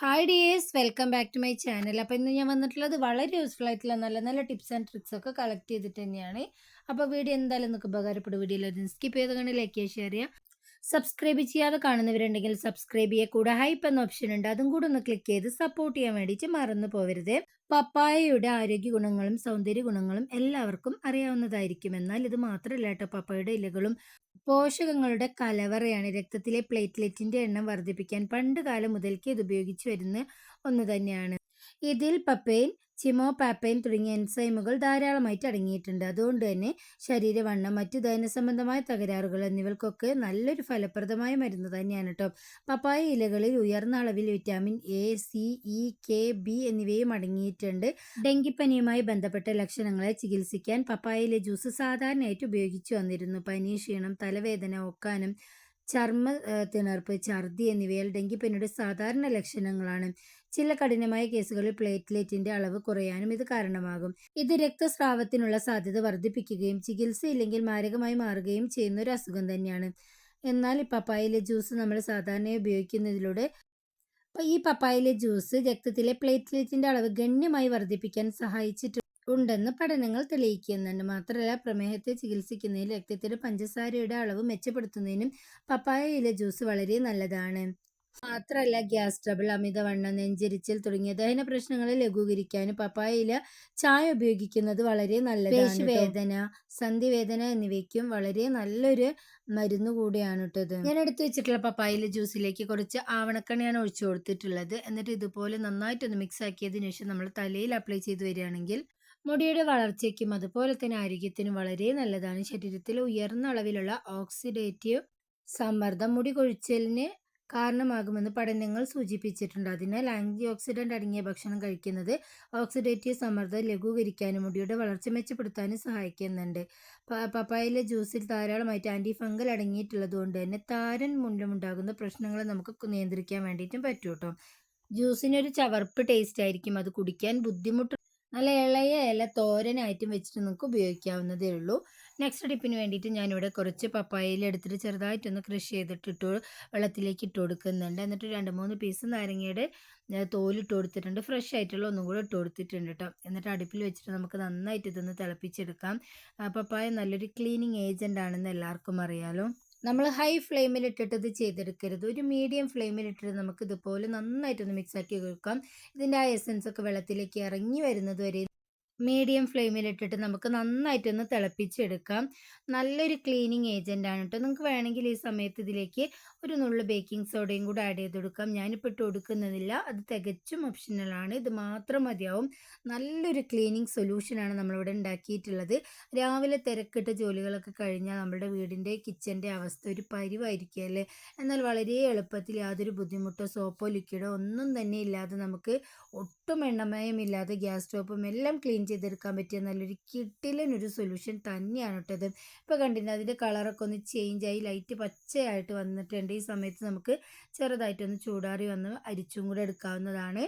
Hi dears, welcome back to my channel. അപ്പോൾ ഇന്ന് ഞാൻ വന്നിട്ടുള്ളത് വളരെ യൂസ്ഫുൾ ആയിട്ടുള്ള നല്ല നല്ല ടിപ്സ് ആൻഡ് ട്രിക്സ് ഒക്കെ കളക്ട് ചെയ്തിട്ട് തന്നെയാണ്. അപ്പോൾ വീഡിയോ എന്തായാലും നിങ്ങൾക്ക് ഉപകാരപ്പെടും. വീഡിയോയിൽ സ്കിപ്പ് ചെയ്ത് കണ്ട് ലൈക്ക് ചെയ്യുക, ഷെയർ ചെയ്യുക. സബ്സ്ക്രൈബ് ചെയ്യാതെ കാണുന്നവരുണ്ടെങ്കിൽ സബ്സ്ക്രൈബ് ചെയ്യുക. കൂടെ ഹൈപ്പ് എന്ന ഓപ്ഷൻ ഉണ്ട്, അതും കൂടെ ഒന്ന് ക്ലിക്ക് ചെയ്ത് സപ്പോർട്ട് ചെയ്യാൻ വേണ്ടിയിട്ട് മറന്നു പോകരുത്. പപ്പായയുടെ ആരോഗ്യ ഗുണങ്ങളും സൗന്ദര്യ ഗുണങ്ങളും എല്ലാവർക്കും അറിയാവുന്നതായിരിക്കും. എന്നാൽ ഇത് മാത്രമല്ല കേട്ടോ, പപ്പായയുടെ ഇലകളും പോഷകങ്ങളുടെ കലവറയാണ്. രക്തത്തിലെ പ്ലേറ്റ്ലെറ്റിന്റെ എണ്ണം വർദ്ധിപ്പിക്കാൻ പണ്ട് കാലം മുതൽക്കേ ഇത് ഉപയോഗിച്ചു വരുന്ന ഒന്ന് തന്നെയാണ്. ഇതിൽ പപ്പൈൻ, ചിമോപാപ്പൈൻ തുടങ്ങിയ എൻസൈമുകൾ ധാരാളമായിട്ട് അടങ്ങിയിട്ടുണ്ട്. അതുകൊണ്ട് തന്നെ ശരീരവണ്ണം, മറ്റു ദഹന സംബന്ധമായ തകരാറുകൾ എന്നിവയ്ക്കൊക്കെ നല്ലൊരു ഫലപ്രദമായ മരുന്ന് തന്നെയാണ് കേട്ടോ. പപ്പായ ഇലകളിൽ ഉയർന്ന അളവിൽ vitamin A, C, E, K, B എന്നിവയും അടങ്ങിയിട്ടുണ്ട്. ഡെങ്കിപ്പനിയുമായി ബന്ധപ്പെട്ട ലക്ഷണങ്ങളെ ചികിത്സിക്കാൻ പപ്പായയിലെ ജ്യൂസ് സാധാരണയായിട്ട് ഉപയോഗിച്ചു വന്നിരുന്നു. പനി, ക്ഷീണം, തലവേദന, ഒക്കാനം, ചർമ്മ തിണർപ്പ്, ഛർദി എന്നിവയിൽ ഡെങ്കിപ്പനിയുടെ സാധാരണ ലക്ഷണങ്ങളാണ്. ചില കഠിനമായ കേസുകളിൽ പ്ലേറ്റ്ലെറ്റിന്റെ അളവ് കുറയാനും ഇത് കാരണമാകും. ഇത് രക്തസ്രാവത്തിനുള്ള സാധ്യത വർദ്ധിപ്പിക്കുകയും ചികിത്സയില്ലെങ്കിൽ മാരകമായി മാറുകയും ചെയ്യുന്ന ഒരു അസുഖം തന്നെയാണ്. എന്നാൽ ഈ പപ്പായയിലെ ജ്യൂസ് നമ്മൾ സാധാരണയായി ഉപയോഗിക്കുന്നതിലൂടെ ഈ പപ്പായയിലെ ജ്യൂസ് രക്തത്തിലെ പ്ലേറ്റ്ലെറ്റിന്റെ അളവ് ഗണ്യമായി വർദ്ധിപ്പിക്കാൻ സഹായിച്ചിട്ടുണ്ടെന്ന് പഠനങ്ങൾ തെളിയിക്കുന്നുണ്ട്. മാത്രമല്ല, പ്രമേഹത്തെ ചികിത്സിക്കുന്നതിന് രക്തത്തിലെ പഞ്ചസാരയുടെ അളവ് മെച്ചപ്പെടുത്തുന്നതിനും പപ്പായയിലെ ജ്യൂസ് വളരെ നല്ലതാണ്. മാത്രമല്ല, ഗ്യാസ് ട്രബിൾ, അമിതവണ്ണം, നെഞ്ചെരിച്ചിൽ തുടങ്ങിയ ദഹന പ്രശ്നങ്ങളെ ലഘൂകരിക്കാനും പപ്പായയില ചായ ഉപയോഗിക്കുന്നത് വളരെ നല്ലതാണ്. പേശിവേദന, സന്ധിവേദന എന്നിവയ്ക്കും വളരെ നല്ലൊരു മരുന്ന് കൂടിയാണ് കേട്ടത്. ഞാൻ എടുത്തു വെച്ചിട്ടുള്ള പപ്പായയില ജ്യൂസിലേക്ക് കുറച്ച് ആവണക്കണ്ണയാണ് ഒഴിച്ചു കൊടുത്തിട്ടുള്ളത്. എന്നിട്ട് ഇതുപോലെ നന്നായിട്ടൊന്ന് മിക്സ് ആക്കിയതിനു ശേഷം നമ്മൾ തലയിൽ അപ്ലൈ ചെയ്ത് വരികയാണെങ്കിൽ മുടിയുടെ വളർച്ചയ്ക്കും അതുപോലെ തന്നെ ആരോഗ്യത്തിനും വളരെ നല്ലതാണ്. ശരീരത്തിൽ ഉയർന്ന അളവിലുള്ള ഓക്സിഡേറ്റീവ് സമ്മർദ്ദം മുടി കൊഴിച്ചിലിന് കാരണമാകുമെന്ന് പഠനങ്ങൾ സൂചിപ്പിച്ചിട്ടുണ്ട്. അതിനാൽ ആന്റി ഓക്സിഡന്റ് അടങ്ങിയ ഭക്ഷണം കഴിക്കുന്നത് ഓക്സിഡേറ്റീവ് സമ്മർദ്ദം ലഘൂകരിക്കാനും മുടിയുടെ വളർച്ച മെച്ചപ്പെടുത്താനും സഹായിക്കുന്നുണ്ട്. പപ്പായയിലെ ജ്യൂസിൽ ധാരാളമായിട്ട് ആന്റി ഫംഗൽ അടങ്ങിയിട്ടുള്ളത് കൊണ്ട് തന്നെ താരൻ മൂലമുണ്ടാകുന്ന പ്രശ്നങ്ങളെ നമുക്ക് നിയന്ത്രിക്കാൻ വേണ്ടിയിട്ടും പറ്റും കേട്ടോ. ജ്യൂസിനൊരു ചവർപ്പ് ടേസ്റ്റ് ആയിരിക്കും, അത് കുടിക്കാൻ ബുദ്ധിമുട്ട്. നല്ല ഇളയ ഇല തോരനായിട്ടും വെച്ചിട്ട് നമുക്ക് ഉപയോഗിക്കാവുന്നതേ ഉള്ളൂ. നെക്സ്റ്റ് ടിപ്പിന് വേണ്ടിയിട്ട് ഞാനിവിടെ കുറച്ച് പപ്പായയിൽ എടുത്തിട്ട് ചെറുതായിട്ടൊന്ന് ക്രഷ് ചെയ്തിട്ട് വെള്ളത്തിലേക്ക് ഇട്ട് കൊടുക്കുന്നുണ്ട്. എന്നിട്ട് 2-3 പീസ് നാരങ്ങയുടെ തോലിട്ട് കൊടുത്തിട്ടുണ്ട്. ഫ്രഷ് ആയിട്ടുള്ള ഒന്നും കൂടെ ഇട്ട് കൊടുത്തിട്ടുണ്ട് കേട്ടോ. എന്നിട്ട് അടുപ്പിൽ വെച്ചിട്ട് നമുക്ക് നന്നായിട്ട് ഇതൊന്ന് തിളപ്പിച്ചെടുക്കാം. പപ്പായ നല്ലൊരു ക്ലീനിങ് ഏജൻ്റ് ആണെന്ന് എല്ലാവർക്കും അറിയാലോ. നമ്മൾ ഹൈ ഫ്ലെയിമിൽ ഇട്ടിട്ട് ഇത് ചെയ്തെടുക്കരുത്. ഒരു മീഡിയം ഫ്ലെയിമിൽ ഇട്ടിട്ട് നമുക്ക് ഇതുപോലെ നന്നായിട്ടൊന്ന് മിക്സ് ആക്കി കൊടുക്കാം. ഇതിൻ്റെ ആ എസൻസ് ഒക്കെ വെള്ളത്തിലേക്ക് ഇറങ്ങി വരുന്നത് വരെ മീഡിയം ഫ്ലെയിമിലിട്ടിട്ട് നമുക്ക് നന്നായിട്ടൊന്ന് തിളപ്പിച്ചെടുക്കാം. നല്ലൊരു ക്ലീനിങ് ഏജൻ്റ് ആണ് കേട്ടോ. നിങ്ങൾക്ക് വേണമെങ്കിൽ ഈ സമയത്ത് ഇതിലേക്ക് ഒരു നുള്ളു ബേക്കിംഗ് സോഡയും കൂടെ ആഡ് ചെയ്ത് കൊടുക്കാം. ഞാനിപ്പോൾ ഇട്ട് കൊടുക്കുന്നില്ല, അത് തികച്ചും ഓപ്ഷണലാണ്. ഇത് മാത്രം മതിയാവും. നല്ലൊരു ക്ലീനിങ് സൊല്യൂഷനാണ് നമ്മളിവിടെ ഉണ്ടാക്കിയിട്ടുള്ളത്. രാവിലെ തിരക്കിട്ട ജോലികളൊക്കെ കഴിഞ്ഞാൽ നമ്മുടെ വീടിൻ്റെ കിച്ചൻ്റെ അവസ്ഥ ഒരു പരിവായിരിക്കും അല്ലേ. എന്നാൽ വളരെ എളുപ്പത്തിൽ യാതൊരു ബുദ്ധിമുട്ടോ സോപ്പോ ലിക്വിഡോ ഒന്നും തന്നെ ഇല്ലാതെ നമുക്ക് ഒട്ടും എണ്ണമയമില്ലാതെ ഗ്യാസ് സ്റ്റോപ്പും എല്ലാം ക്ലീൻ ചെയ്തെടുക്കാൻ പറ്റിയ നല്ലൊരു കിട്ടിലൊരു സൊല്യൂഷൻ തന്നെയാണ് കേട്ടത്. ഇപ്പോൾ കണ്ടില്ല, അതിൻ്റെ കളറൊക്കെ ഒന്ന് ചേഞ്ചായി ലൈറ്റ് പച്ചയായിട്ട് വന്നിട്ടുണ്ട്. ഈ സമയത്ത് നമുക്ക് ചെറുതായിട്ടൊന്ന് ചൂടാറി വന്ന് അരിച്ചും കൂടെ എടുക്കാവുന്നതാണ്.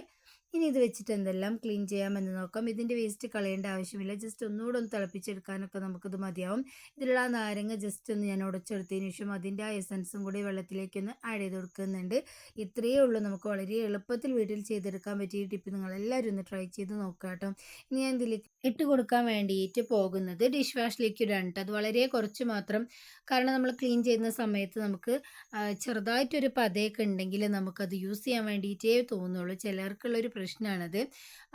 ഇനി ഇത് വെച്ചിട്ട് എന്തെല്ലാം ക്ലീൻ ചെയ്യാമെന്ന് നോക്കാം. ഇതിൻ്റെ വേസ്റ്റ് കളയേണ്ട ആവശ്യമില്ല. ജസ്റ്റ് ഒന്നുകൂടെ ഒന്ന് തിളപ്പിച്ചെടുക്കാനൊക്കെ നമുക്കിത് മതിയാവും. ഇതിലുള്ള നാരങ്ങ ജസ്റ്റ് ഒന്ന് ഞാൻ ഉടച്ചെടുത്തതിന് ശേഷം അതിൻ്റെ ആ എസൻസും കൂടി വെള്ളത്തിലേക്കൊന്ന് ആഡ് ചെയ്ത് കൊടുക്കുന്നുണ്ട്. ഇത്രയേ ഉള്ളൂ. നമുക്ക് വളരെ എളുപ്പത്തിൽ വീട്ടിൽ ചെയ്തെടുക്കാൻ പറ്റിയ ടിപ്പ് നിങ്ങളെല്ലാവരും ഒന്ന് ട്രൈ ചെയ്ത് നോക്കാം കേട്ടോ. ഇനി ഞാൻ ഇതിലേക്ക് ഇട്ട് കൊടുക്കാൻ വേണ്ടിയിട്ട് പോകുന്നത് ഡിഷ് വാഷ് ലിക്വിഡാണ് കേട്ടോ. അത് വളരെ കുറച്ച് മാത്രം. കാരണം നമ്മൾ ക്ലീൻ ചെയ്യുന്ന സമയത്ത് നമുക്ക് ചെറുതായിട്ടൊരു പതയൊക്കെ ഉണ്ടെങ്കിൽ നമുക്കത് യൂസ് ചെയ്യാൻ വേണ്ടിയിട്ടേ തോന്നുള്ളൂ. ചിലർക്കുള്ളൊരു പ്രശ്നമാണത്.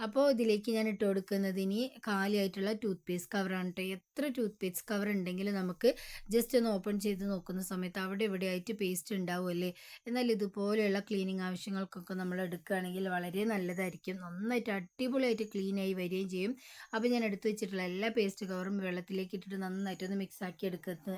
അപ്പോൾ ഇതിലേക്ക് ഞാൻ ഇട്ട് കൊടുക്കുന്നത് ഇനി കാലിയായിട്ടുള്ള ടൂത്ത് പേസ്റ്റ് കവറാണ് കേട്ടോ. എത്ര ടൂത്ത് പേസ്റ്റ് കവർ ഉണ്ടെങ്കിലും നമുക്ക് ജസ്റ്റ് ഒന്ന് ഓപ്പൺ ചെയ്ത് നോക്കുന്ന സമയത്ത് അവിടെ ഇവിടെ ആയിട്ട് പേസ്റ്റ് ഉണ്ടാവുമല്ലേ. എന്നാൽ ഇതുപോലെയുള്ള ക്ലീനിങ് ആവശ്യങ്ങൾക്കൊക്കെ നമ്മൾ എടുക്കുകയാണെങ്കിൽ വളരെ നല്ലതായിരിക്കും. നന്നായിട്ട് അടിപൊളിയായിട്ട് ക്ലീനായി വരികയും ചെയ്യും. അപ്പോൾ ഞാൻ എടുത്തു വെച്ചിട്ടുള്ള എല്ലാ പേസ്റ്റ് കവറും വെള്ളത്തിലേക്ക് ഇട്ടിട്ട് നന്നായിട്ടൊന്ന് മിക്സ് ആക്കി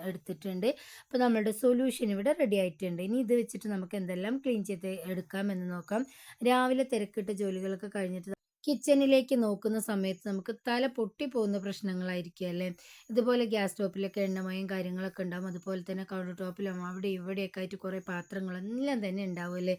എടുത്തിട്ടുണ്ട്. അപ്പോൾ നമ്മളുടെ സൊല്യൂഷൻ ഇവിടെ റെഡി ആയിട്ടുണ്ട്. ഇനി ഇത് വെച്ചിട്ട് നമുക്ക് എന്തെല്ലാം ക്ലീൻ ചെയ്ത് എടുക്കാമെന്ന് നോക്കാം. രാവിലെ തിരക്കിട്ട ജോലികളൊക്കെ കഴിഞ്ഞിട്ട് കിച്ചണിലേക്ക് നോക്കുന്ന സമയത്ത് നമുക്ക് തല പൊട്ടിപ്പോകുന്ന പ്രശ്നങ്ങളായിരിക്കും അല്ലേ. ഇതുപോലെ ഗ്യാസ് സ്റ്റോപ്പിലൊക്കെ എണ്ണമയം കാര്യങ്ങളൊക്കെ ഉണ്ടാകും. അതുപോലെ തന്നെ കൗണ്ടർ ടോപ്പിലും അവിടെ ഇവിടെയൊക്കെ ആയിട്ട് കുറേ പാത്രങ്ങളെല്ലാം തന്നെ ഉണ്ടാവും അല്ലേ.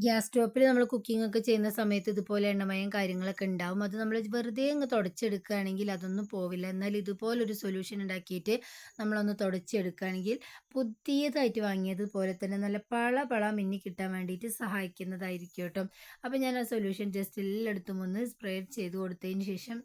ഗ്യാസ് സ്റ്റോപ്പിൽ നമ്മൾ കുക്കിംഗ് ഒക്കെ ചെയ്യുന്ന സമയത്ത് ഇതുപോലെ എണ്ണമയം കാര്യങ്ങളൊക്കെ ഉണ്ടാവും. അത് നമ്മൾ വെറുതെ അങ്ങ് തുടച്ചെടുക്കുകയാണെങ്കിൽ അതൊന്നും പോവില്ല. എന്നാൽ ഇതുപോലൊരു സൊല്യൂഷൻ ഉണ്ടാക്കിയിട്ട് നമ്മളൊന്ന് തുടച്ചെടുക്കുകയാണെങ്കിൽ പുതിയതായിട്ട് വാങ്ങിയതുപോലെ തന്നെ നല്ല പള പള മിന്നി കിട്ടാൻ വേണ്ടിയിട്ട് സഹായിക്കുന്നതായിരിക്കും കേട്ടോ. അപ്പോൾ ഞാൻ ആ സൊല്യൂഷൻ ജസ്റ്റ് എല്ലായിടത്തും ഒന്ന് സ്പ്രേ ചെയ്ത് കൊടുത്തതിന് ശേഷം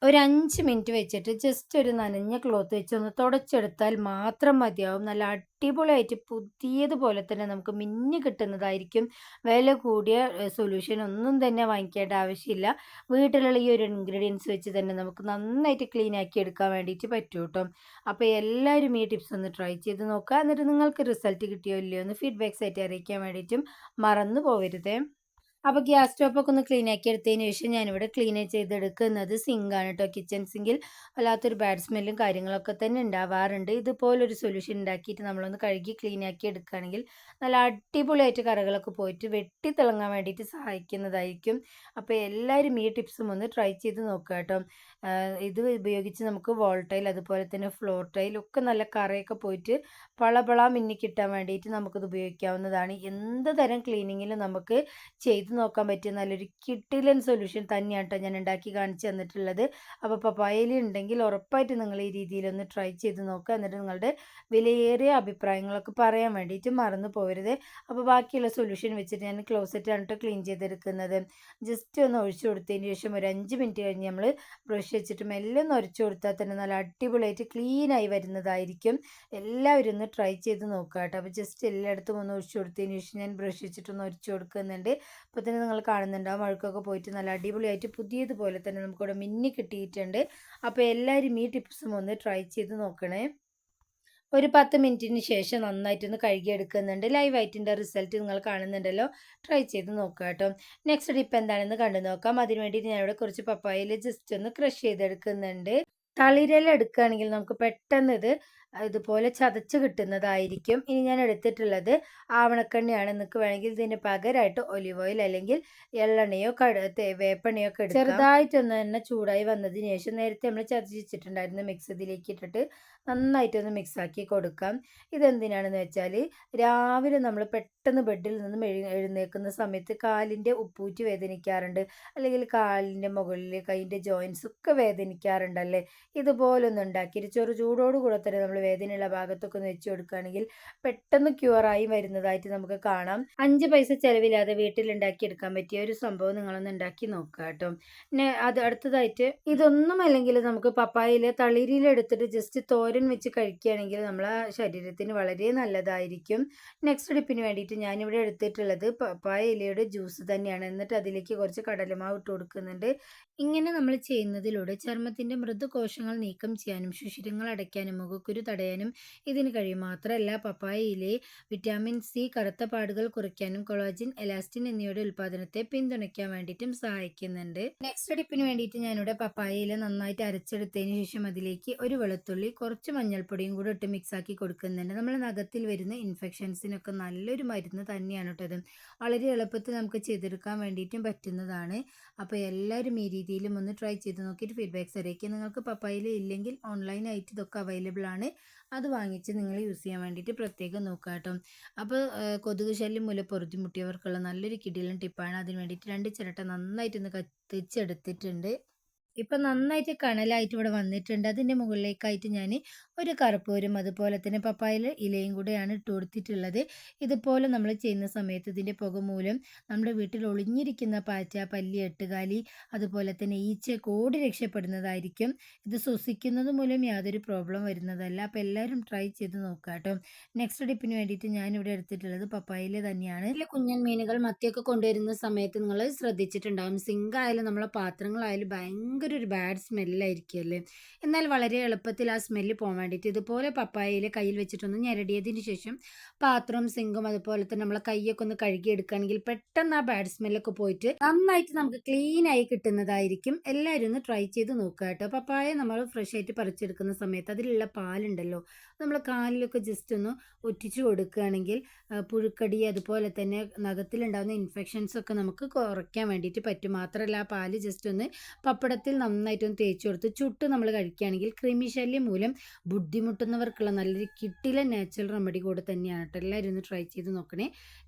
ഒരു 5 മിനിറ്റ് വെച്ചിട്ട് ജസ്റ്റ് ഒരു നനഞ്ഞ ക്ലോത്ത് വെച്ച് ഒന്ന് തുടച്ചെടുത്താൽ മാത്രം മതിയാവും. നല്ല അടിപൊളിയായിട്ട് പുതിയതുപോലെ തന്നെ നമുക്ക് മിന്നി കിട്ടുന്നതായിരിക്കും. വില കൂടിയ സൊല്യൂഷൻ ഒന്നും തന്നെ വാങ്ങിക്കേണ്ട ആവശ്യമില്ല. വീട്ടിലുള്ള ഈ ഒരു ഇൻഗ്രീഡിയൻസ് വെച്ച് തന്നെ നമുക്ക് നന്നായിട്ട് ക്ലീൻ ആക്കി എടുക്കാൻ വേണ്ടിയിട്ട് പറ്റും കേട്ടോ. അപ്പോൾ എല്ലാവരും ഈ ടിപ്സ് ഒന്ന് ട്രൈ ചെയ്ത് നോക്കുക. എന്നിട്ട് നിങ്ങൾക്ക് റിസൾട്ട് കിട്ടിയോ ഇല്ലയോ എന്ന് ഫീഡ്ബാക്സ് ആയിട്ട് അറിയിക്കാൻ വേണ്ടിയിട്ടും മറന്നു പോകരുതേ. അപ്പോൾ ഗ്യാസ് സ്റ്റോപ്പൊക്കെ ഒന്ന് ക്ലീൻ ആക്കി എടുത്തതിന് ശേഷം ഞാനിവിടെ ക്ലീൻ ചെയ്തെടുക്കുന്നത് സിങ്കാണ് കേട്ടോ. കിച്ചൺ സിങ്കിൽ വല്ലാത്തൊരു ബാഡ് സ്മെല്ലും കാര്യങ്ങളൊക്കെ തന്നെ ഉണ്ടാവാറുണ്ട്. ഇതുപോലൊരു സൊല്യൂഷൻ ഉണ്ടാക്കിയിട്ട് നമ്മളൊന്ന് കഴുകി ക്ലീൻ ആക്കി എടുക്കുകയാണെങ്കിൽ നല്ല അടിപൊളിയായിട്ട് കറകളൊക്കെ പോയിട്ട് വെട്ടി തിളങ്ങാൻ വേണ്ടിയിട്ട് സഹായിക്കുന്നതായിരിക്കും. അപ്പോൾ എല്ലാവരും ഈ ടിപ്സും ഒന്ന് ട്രൈ ചെയ്ത് നോക്കുക കേട്ടോ. ഇത് ഉപയോഗിച്ച് നമുക്ക് വോൾ ടൈൽ അതുപോലെ തന്നെ ഫ്ലോർ ടൈൽ ഒക്കെ നല്ല കറയൊക്കെ പോയിട്ട് പളപള മിന്നി കിട്ടാൻ വേണ്ടിയിട്ട് നമുക്കിത് ഉപയോഗിക്കാവുന്നതാണ്. എന്ത് തരം ക്ലീനിങ്ങിലും നമുക്ക് ചെയ്ത് നോക്കാൻ പറ്റിയ നല്ലൊരു കിടിലൻ സൊല്യൂഷൻ തന്നെയാണ് കേട്ടോ ഞാൻ ഉണ്ടാക്കി കാണിച്ചു തന്നിട്ടുള്ളത്. അപ്പോൾ പപ്പായയിൽ ഉണ്ടെങ്കിൽ ഉറപ്പായിട്ട് നിങ്ങൾ ഈ രീതിയിലൊന്ന് ട്രൈ ചെയ്ത് നോക്കുക. എന്നിട്ട് നിങ്ങളുടെ വിലയേറിയ അഭിപ്രായങ്ങളൊക്കെ പറയാൻ വേണ്ടിയിട്ട് മറന്നു പോകരുത്. അപ്പോൾ ബാക്കിയുള്ള സൊല്യൂഷൻ വെച്ചിട്ട് ഞാൻ ക്ലോസറ്റാണ് കേട്ടോ ക്ലീൻ ചെയ്തെടുക്കുന്നത്. ജസ്റ്റ് ഒന്ന് ഒഴിച്ചു കൊടുത്തതിന് ശേഷം ഒരു 5 മിനിറ്റ് കഴിഞ്ഞ് നമ്മൾ ബ്രഷ് വെച്ചിട്ട് മെല്ലെ ഒന്ന് ഉരച്ചു കൊടുത്താൽ തന്നെ നല്ല അടിപൊളിയായിട്ട് ക്ലീനായി വരുന്നതായിരിക്കും. എല്ലാവരും ഒന്ന് ട്രൈ ചെയ്ത് നോക്കുക കേട്ടോ. അപ്പോൾ ജസ്റ്റ് എല്ലായിടത്തും ഒന്ന് ഒഴിച്ചു കൊടുത്തതിന് ശേഷം ഞാൻ ബ്രഷ് വെച്ചിട്ടൊന്ന് ഉരച്ചു കൊടുക്കുന്നുണ്ട്. അപ്പോൾ തന്നെ നിങ്ങൾ കാണുന്നുണ്ടാവും അഴുക്കൊക്കെ പോയിട്ട് നല്ല അടിപൊളിയായിട്ട് പുതിയതുപോലെ തന്നെ നമുക്കിവിടെ മിന്നി കിട്ടിയിട്ടുണ്ട്. അപ്പോൾ എല്ലാവരും ഈ ടിപ്സും ഒന്ന് ട്രൈ ചെയ്ത് നോക്കണേ. ഒരു 10 മിനിറ്റിന് ശേഷം നന്നായിട്ടൊന്ന് കഴുകിയെടുക്കുന്നുണ്ട്. ലൈവായിട്ടിൻ്റെ റിസൾട്ട് നിങ്ങൾ കാണുന്നുണ്ടല്ലോ. ട്രൈ ചെയ്ത് നോക്കുക കേട്ടോ. നെക്സ്റ്റ് ടിപ്പ് എന്താണെന്ന് കണ്ടു നോക്കാം. അതിന് വേണ്ടിയിട്ട് ഞാനിവിടെ കുറച്ച് പപ്പായയിൽ ജസ്റ്റ് ഒന്ന് ക്രഷ് ചെയ്തെടുക്കുന്നുണ്ട്. തളിരില എടുക്കുകയാണെങ്കിൽ നമുക്ക് പെട്ടെന്ന് ഇതുപോലെ ചതച്ച് കിട്ടുന്നതായിരിക്കും. ഇനി ഞാൻ എടുത്തിട്ടുള്ളത് ആവണക്കെണ്ണയാണ്. നിങ്ങൾക്ക് വേണമെങ്കിൽ ഇതിന് പകരമായിട്ട് ഒലിവ് ഓയിൽ അല്ലെങ്കിൽ എള്ളെണ്ണയോ വേപ്പെണ്ണയോ ഒക്കെ എടുക്കാം. ചെറുതായിട്ടൊന്ന് തന്നെ ചൂടായി വന്നതിന് ശേഷം നേരത്തെ നമ്മൾ ചതച്ച് വെച്ചിട്ടുണ്ടായിരുന്ന മിക്സ് ഇതിലേക്ക് ഇട്ടിട്ട് നന്നായിട്ടൊന്ന് മിക്സാക്കി കൊടുക്കാം. ഇതെന്തിനാണെന്ന് വെച്ചാൽ രാവിലെ നമ്മൾ പെട്ടെന്ന് ബെഡിൽ നിന്നും എഴുന്നേൽക്കുന്ന സമയത്ത് കാലിൻ്റെ ഉപ്പൂറ്റി വേദനിക്കാറുണ്ട്, അല്ലെങ്കിൽ കാലിൻ്റെ മുകളിൽ കൈയിൻ്റെ ജോയിൻസ് ഒക്കെ വേദനിക്കാറുണ്ടല്ലേ. ഇതുപോലൊന്ന് ഉണ്ടാക്കിയിട്ട് ചൂടോട് കൂടെ തന്നെ നമ്മൾ വേദനയുള്ള ഭാഗത്തൊക്കെ ഒന്ന് വെച്ച് കൊടുക്കുകയാണെങ്കിൽ പെട്ടെന്ന് ക്യൂറായി വരുന്നതായിട്ട് നമുക്ക് കാണാം. 5 പൈസ ചിലവില്ലാതെ വീട്ടിലുണ്ടാക്കി എടുക്കാൻ പറ്റിയ ഒരു സംഭവം നിങ്ങളൊന്ന് ഉണ്ടാക്കി നോക്കുക കേട്ടോ. പിന്നെ അത് അടുത്തതായിട്ട് ഇതൊന്നും അല്ലെങ്കിൽ നമുക്ക് പപ്പായയിലെ തളിരിലെടുത്തിട്ട് ജസ്റ്റ് തോരൻ വെച്ച് കഴിക്കുകയാണെങ്കിൽ നമ്മളെ ശരീരത്തിന് വളരെ നല്ലതായിരിക്കും. നെക്സ്റ്റ് ടിപ്പിന് വേണ്ടിയിട്ട് ഞാനിവിടെ എടുത്തിട്ടുള്ളത് പപ്പായ ഇലയുടെ ജ്യൂസ് തന്നെയാണ്. എന്നിട്ട് അതിലേക്ക് കുറച്ച് കടലമാവ് ഇട്ട് കൊടുക്കുന്നുണ്ട്. ഇങ്ങനെ നമ്മൾ ചെയ്യുന്നതിലൂടെ ചർമ്മത്തിൻ്റെ മൃദുകോശങ്ങൾ നീക്കം ചെയ്യാനും സുഷിരങ്ങൾ അടയ്ക്കാനും മുഖക്കുരു തടയാനും ഇതിന് കഴിയും. മാത്രമല്ല പപ്പായയിലെ വിറ്റാമിൻ സി കറുത്ത പാടുകൾ കുറയ്ക്കാനും കൊളാജിൻ, എലാസ്റ്റിൻ എന്നിവയുടെ ഉൽപ്പാദനത്തെ പിന്തുണയ്ക്കാൻ വേണ്ടിയിട്ടും സഹായിക്കുന്നുണ്ട്. നെക്സ്റ്റ് ടിപ്പിന് വേണ്ടിയിട്ട് ഞാനിവിടെ പപ്പായയില നന്നായിട്ട് അരച്ചെടുത്തതിന് ശേഷം അതിലേക്ക് ഒരു വെളുത്തുള്ളി കുറച്ച് മഞ്ഞൾപ്പൊടിയും കൂടെ ഇട്ട് മിക്സാക്കി കൊടുക്കുന്നുണ്ട്. നമ്മൾ നഖത്തിൽ വരുന്ന ഇൻഫെക്ഷൻസിനൊക്കെ നല്ലൊരു മരുന്ന് തന്നെയാണ് കേട്ടോ ഇത്. വളരെ എളുപ്പത്തിൽ നമുക്ക് ചെയ്തെടുക്കാൻ വേണ്ടിയിട്ടും പറ്റുന്നതാണ്. അപ്പോൾ എല്ലാവരും ഈ രീതിയിലും ഒന്ന് ട്രൈ ചെയ്ത് നോക്കിയിട്ട് ഫീഡ്ബാക്ക്സ് അറിയിക്കുക. നിങ്ങൾക്ക് പപ്പായയില ഇല്ലെങ്കിൽ ഓൺലൈനായിട്ട് ഇതൊക്കെ അവൈലബിൾ ആണ്. അത് വാങ്ങിച്ച് നിങ്ങൾ യൂസ് ചെയ്യാൻ വേണ്ടിയിട്ട് പ്രത്യേകം നോക്കുക കേട്ടോ. അപ്പോൾ കൊതുക് ശല്യം മൂലം പൊറുതിമുട്ടിയവർക്കുള്ള നല്ലൊരു കിടിലൻ ടിപ്പാണ്. അതിന് വേണ്ടിയിട്ട് 2 ചിരട്ട നന്നായിട്ടൊന്ന് കത്തിച്ചെടുത്തിട്ടുണ്ട്. ഇപ്പം നന്നായിട്ട് കണലായിട്ട് ഇവിടെ വന്നിട്ടുണ്ട്. അതിൻ്റെ മുകളിലേക്കായിട്ട് ഞാൻ ഒരു കർപ്പൂരം അതുപോലെ തന്നെ പപ്പായയില ഇലയും കൂടെയാണ് ഇട്ട് കൊടുത്തിട്ടുള്ളത്. ഇതുപോലെ നമ്മൾ ചെയ്യുന്ന സമയത്ത് ഇതിൻ്റെ പുക മൂലം നമ്മുടെ വീട്ടിൽ ഒളിഞ്ഞിരിക്കുന്ന പാറ്റ, പല്ലി, എട്ടുകാലി അതുപോലെ തന്നെ ഈച്ചയൊക്കെ ഓടി രക്ഷപ്പെടുന്നതായിരിക്കും. ഇത് ശ്വസിക്കുന്നത് മൂലം യാതൊരു പ്രോബ്ലം വരുന്നതല്ല. അപ്പോൾ എല്ലാവരും ട്രൈ ചെയ്ത് നോക്കുക കേട്ടോ. നെക്സ്റ്റ് ടിപ്പിന് വേണ്ടിയിട്ട് ഞാനിവിടെ എടുത്തിട്ടുള്ളത് പപ്പായയില തന്നെയാണ്. ഇതിൽ കുഞ്ഞൻ മീനുകൾ മത്തിയൊക്കെ കൊണ്ടുവരുന്ന സമയത്ത് നിങ്ങൾ ശ്രദ്ധിച്ചിട്ടുണ്ടാകും, സിങ്കായാലും നമ്മളെ പാത്രങ്ങളായാലും ഭയങ്കര ഒരു ബാഡ് സ്മെല്ലായിരിക്കുമല്ലേ. എന്നാൽ വളരെ എളുപ്പത്തിൽ ആ സ്മെല്ല് പോകാൻ വേണ്ടിയിട്ട് ഇതുപോലെ പപ്പായയിൽ കയ്യിൽ വെച്ചിട്ടൊന്ന് ഞെരടിയതിന് ശേഷം പാത്രവും സിങ്കും അതുപോലെ തന്നെ നമ്മളെ കൈയൊക്കെ ഒന്ന് കഴുകി എടുക്കുകയാണെങ്കിൽ പെട്ടെന്ന് ആ ബാഡ് സ്മെല്ലൊക്കെ പോയിട്ട് നന്നായിട്ട് നമുക്ക് ക്ലീൻ ആയി കിട്ടുന്നതായിരിക്കും. എല്ലാവരും ഒന്ന് ട്രൈ ചെയ്ത് നോക്കുക കേട്ടോ. പപ്പായ നമ്മൾ ഫ്രഷ് ആയിട്ട് പറിച്ചെടുക്കുന്ന സമയത്ത് അതിലുള്ള പാലുണ്ടല്ലോ, നമ്മൾ കാലിലൊക്കെ ജസ്റ്റ് ഒന്ന് ഒറ്റിച്ചു കൊടുക്കുകയാണെങ്കിൽ പുഴുക്കടി അതുപോലെ തന്നെ നഖത്തിലുണ്ടാകുന്ന ഇൻഫെക്ഷൻസ് ഒക്കെ നമുക്ക് കുറയ്ക്കാൻ വേണ്ടിയിട്ട് പറ്റും. മാത്രമല്ല ആ പാല് ജസ്റ്റ് ഒന്ന് പപ്പടത്തിൽ മുടിയിൽ നന്നായിട്ടൊന്ന് തേച്ച് കൊടുത്ത് ചുട്ട് നമ്മൾ കഴിക്കുകയാണെങ്കിൽ കൃമിശല്യം മൂലം ബുദ്ധിമുട്ടുന്നവർക്കുള്ള നല്ലൊരു കിട്ടിലെ നാച്ചുറൽ റെമഡി കൂടെ തന്നെയാണ് കേട്ടോ. എല്ലാവരും ഒന്ന് ട്രൈ ചെയ്ത് നോക്കണേ.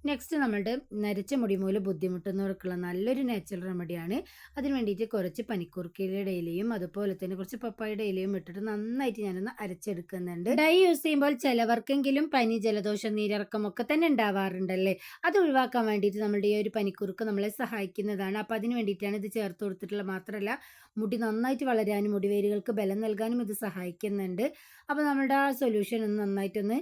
നെക്സ്റ്റ് നമ്മളുടെ നരച്ച മുടി മൂലം ബുദ്ധിമുട്ടുന്നവർക്കുള്ള നല്ലൊരു നാച്ചുറൽ റെമഡിയാണ്. അതിന് വേണ്ടിയിട്ട് കുറച്ച് പനിക്കൂർക്കയുടെ ഇലയും അതുപോലെ തന്നെ കുറച്ച് പപ്പായയുടെ ഇലയും ഇട്ടിട്ട് നന്നായിട്ട് ഞാനൊന്ന് അരച്ചെടുക്കുന്നുണ്ട്. ഡൈ യൂസ് ചെയ്യുമ്പോൾ ചിലവർക്കെങ്കിലും പനി, ജലദോഷം, നീരിറക്കം ഒക്കെ തന്നെ ഉണ്ടാവാറുണ്ടല്ലേ. അത് ഒഴിവാക്കാൻ വേണ്ടിയിട്ട് നമ്മളുടെ ഈ ഒരു പനിക്കൂർക്ക നമ്മളെ സഹായിക്കുന്നതാണ്. അപ്പം അതിന് വേണ്ടിയിട്ടാണ് ഇത് ചേർത്ത് കൊടുത്തിട്ടുള്ളത്. മാത്രമല്ല മുടി നന്നായിട്ട് വളരാനും മുടിവേരുകൾക്ക് ബലം നൽകാനും ഇത് സഹായിക്കുന്നുണ്ട്. അപ്പോൾ നമ്മുടെ ആ സൊല്യൂഷൻ ഒന്ന് നന്നായിട്ടൊന്ന്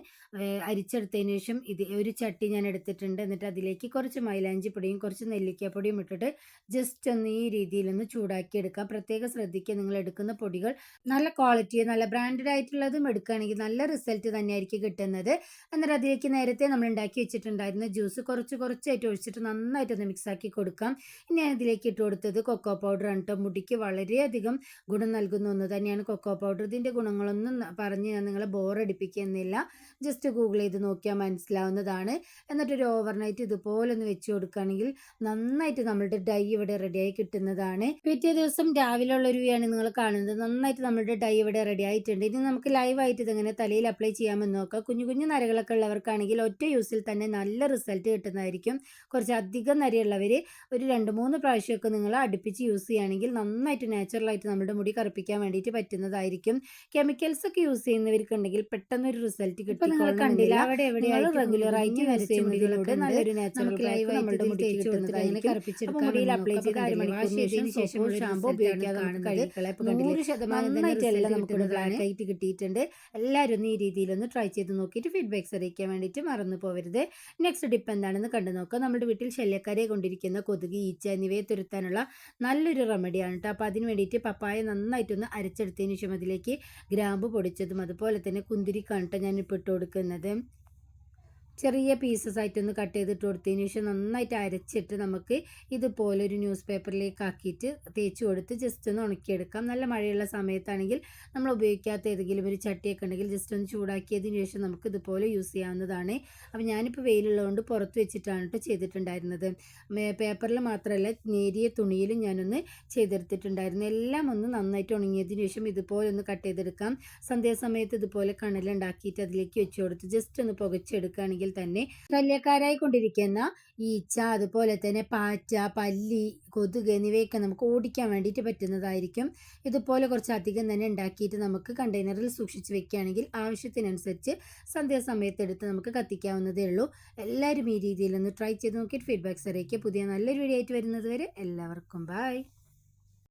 അരിച്ചെടുത്തതിന് ശേഷം ഒരു ചട്ടി ഞാൻ എടുത്തിട്ടുണ്ട്. എന്നിട്ട് അതിലേക്ക് കുറച്ച് മൈലാഞ്ചി പൊടിയും കുറച്ച് നെല്ലിക്കപ്പൊടിയും ഇട്ടിട്ട് ജസ്റ്റ് ഒന്ന് ഈ രീതിയിലൊന്ന് ചൂടാക്കി എടുക്കാം. പ്രത്യേകം ശ്രദ്ധിക്കുക, നിങ്ങൾ എടുക്കുന്ന പൊടികൾ നല്ല ക്വാളിറ്റി, നല്ല ബ്രാൻഡഡ് ആയിട്ടുള്ളതും എടുക്കുകയാണെങ്കിൽ നല്ല റിസൾട്ട് തന്നെയായിരിക്കും കിട്ടുന്നത്. എന്നിട്ട് അതിലേക്ക് നേരത്തെ നമ്മൾ ഉണ്ടാക്കി വെച്ചിട്ടുണ്ടായിരുന്ന ജ്യൂസ് കുറച്ചായിട്ട് ഒഴിച്ചിട്ട് നന്നായിട്ടൊന്ന് മിക്സാക്കി കൊടുക്കാം. ഇനി അതിലേക്ക് ഇട്ട് കൊടുത്തത് കൊക്കോ പൗഡർ ആണ് കേട്ടോ. മുടിക്ക് വളരെയധികം ഗുണം നൽകുന്ന ഒന്ന് തന്നെയാണ് കൊക്കോ പൗഡർ. ഇതിൻ്റെ ഗുണങ്ങളൊന്നും പറഞ്ഞ് ഞാൻ നിങ്ങളെ ബോറടിപ്പിക്കുന്നില്ല. ജസ്റ്റ് ഗൂഗിൾ ചെയ്ത് നോക്കിയാൽ മനസ്സിലാവുന്നതാണ്. എന്നിട്ടൊരു ഓവർനൈറ്റ് ഇതുപോലെ ഒന്ന് വെച്ച് കൊടുക്കുകയാണെങ്കിൽ നന്നായിട്ട് നമ്മളുടെ ഡൈ ഇവിടെ റെഡിയായി കിട്ടുന്നതാണ്. പിറ്റേ ദിവസം രാവിലെ ഉള്ളൊരു വ്യൂ ആണ് നിങ്ങൾ കാണുന്നത്. നന്നായിട്ട് നമ്മളുടെ ഡൈ ഇവിടെ റെഡി ആയിട്ടുണ്ട്. ഇനി നമുക്ക് ലൈവായിട്ട് ഇതെങ്ങനെ തലയിൽ അപ്ലൈ ചെയ്യാമെന്ന് നോക്കാം. കുഞ്ഞു നരകളൊക്കെ ഉള്ളവർക്കാണെങ്കിൽ ഒറ്റ യൂസിൽ തന്നെ നല്ല റിസൾട്ട് കിട്ടുന്നതായിരിക്കും. കുറച്ച് അധികം നരയുള്ളവർ ഒരു 2-3 പ്രാവശ്യമൊക്കെ നിങ്ങൾ അടുപ്പിച്ച് യൂസ് ചെയ്യുകയാണെങ്കിൽ നന്നായിട്ട് നാച്ചുറലായിട്ട് നമ്മുടെ മുടി കറുപ്പിക്കാൻ വേണ്ടിയിട്ട് പറ്റുന്നതായിരിക്കും. കെമിക്കൽസ് ഒക്കെ യൂസ് ചെയ്യുന്നവർക്കുണ്ടെങ്കിൽ പെട്ടെന്നൊരു റിസൾട്ട് കിട്ടും. കണ്ടില്ല, അവിടെ എവിടെയായിട്ട് റെഗുലർ ആയിട്ട് യൂസ് ചെയ്യുന്നതിലൂടെ നല്ലൊരു നാച്ചുറൽ നമ്മുടെ മുടി മുടിയിൽ അപ്ലൈ ചെയ്ത് അരമണിക്കൂറിന് ശേഷം ഷാമ്പൂ ഉപയോഗിക്കാതെ നമുക്ക് 100% നമുക്ക് ബ്ലാക്ക് ആയിട്ട് കിട്ടിയിട്ടുണ്ട്. എല്ലാവരും ഒന്ന് ഈ രീതിയിലൊന്ന് ട്രൈ ചെയ്ത് നോക്കിയിട്ട് ഫീഡ്ബാക്ക്സ് അറിയിക്കാൻ വേണ്ടിയിട്ട് മറന്നു പോകരുത്. നെക്സ്റ്റ് ടിപ്പ് എന്താണെന്ന് കണ്ടു നോക്കാം. നമ്മുടെ വീട്ടിൽ ശല്യക്കാരെ കൊണ്ടിരിക്കുന്ന കൊതുക്, ഈച്ച എന്നിവയെ തുരത്താനുള്ള നല്ലൊരു റെമഡിയാണ് കേട്ടോ. അപ്പോൾ അതിന് വേണ്ടിയിട്ട് പപ്പായ നന്നായിട്ടൊന്ന് അരച്ചെടുത്തതിന് ശേഷം അതിലേക്ക് ഗ്രാമ്പു പൊടിച്ചതും അതുപോലെ തന്നെ കുന്തിരിക്കാണ് കേട്ടോ ഞാനിപ്പോൾ ഇട്ട് കൊടുക്കുന്നത്. ചെറിയ പീസസ് ആയിട്ടൊന്ന് കട്ട് ചെയ്തിട്ട് കൊടുത്തതിന് ശേഷം നന്നായിട്ട് അരച്ചിട്ട് നമുക്ക് ഇതുപോലെ ഒരു ന്യൂസ് പേപ്പറിലേക്ക് ആക്കിയിട്ട് തേച്ച് കൊടുത്ത് ജസ്റ്റ് ഒന്ന് ഉണക്കിയെടുക്കാം. നല്ല മഴയുള്ള സമയത്താണെങ്കിൽ നമ്മൾ ഉപയോഗിക്കാത്ത ഏതെങ്കിലും ഒരു ചട്ടിയൊക്കെ ഉണ്ടെങ്കിൽ ജസ്റ്റ് ഒന്ന് ചൂടാക്കിയതിന് ശേഷം നമുക്ക് ഇതുപോലെ യൂസ് ചെയ്യാവുന്നതാണ്. അപ്പോൾ ഞാനിപ്പോൾ വെയിലുള്ളതുകൊണ്ട് പുറത്ത് വെച്ചിട്ടാണ് കേട്ടോ ചെയ്തിട്ടുണ്ടായിരുന്നത്. പേപ്പറിൽ മാത്രമല്ല നേരിയ തുണിയിലും ഞാനൊന്ന് ചെയ്തെടുത്തിട്ടുണ്ടായിരുന്നു. എല്ലാം ഒന്ന് നന്നായിട്ട് ഉണങ്ങിയതിന് ശേഷം ഇതുപോലെ ഒന്ന് കട്ട് ചെയ്തെടുക്കാം. സന്ധ്യാസമയത്ത് ഇതുപോലെ കണലുണ്ടാക്കിയിട്ട് അതിലേക്ക് വെച്ച് കൊടുത്ത് ജസ്റ്റ് ഒന്ന് പുകച്ചെടുക്കുകയാണെങ്കിൽ തന്നെ ശല്യക്കാരായി കൊണ്ടിരിക്കുന്ന ഈച്ച, അതുപോലെ തന്നെ പാറ്റ, പല്ലി, കൊതുക് എന്നിവയൊക്കെ നമുക്ക് ഓടിക്കാൻ വേണ്ടിയിട്ട് പറ്റുന്നതായിരിക്കും. ഇതുപോലെ കുറച്ചധികം തന്നെ ഉണ്ടാക്കിയിട്ട് നമുക്ക് കണ്ടെയ്നറിൽ സൂക്ഷിച്ച് വെക്കുകയാണെങ്കിൽ ആവശ്യത്തിനനുസരിച്ച് സന്ധ്യാസമയത്ത് എടുത്ത് നമുക്ക് കത്തിക്കാവുന്നതേ ഉള്ളൂ. എല്ലാവരും ഈ രീതിയിലൊന്ന് ട്രൈ ചെയ്ത് നോക്കിയിട്ട് ഫീഡ്ബാക്ക്സ് അറിയിക്കുക. പുതിയ നല്ലൊരു വീഡിയോ ആയിട്ട് വരുന്നത് വരെ എല്ലാവർക്കും ബൈ.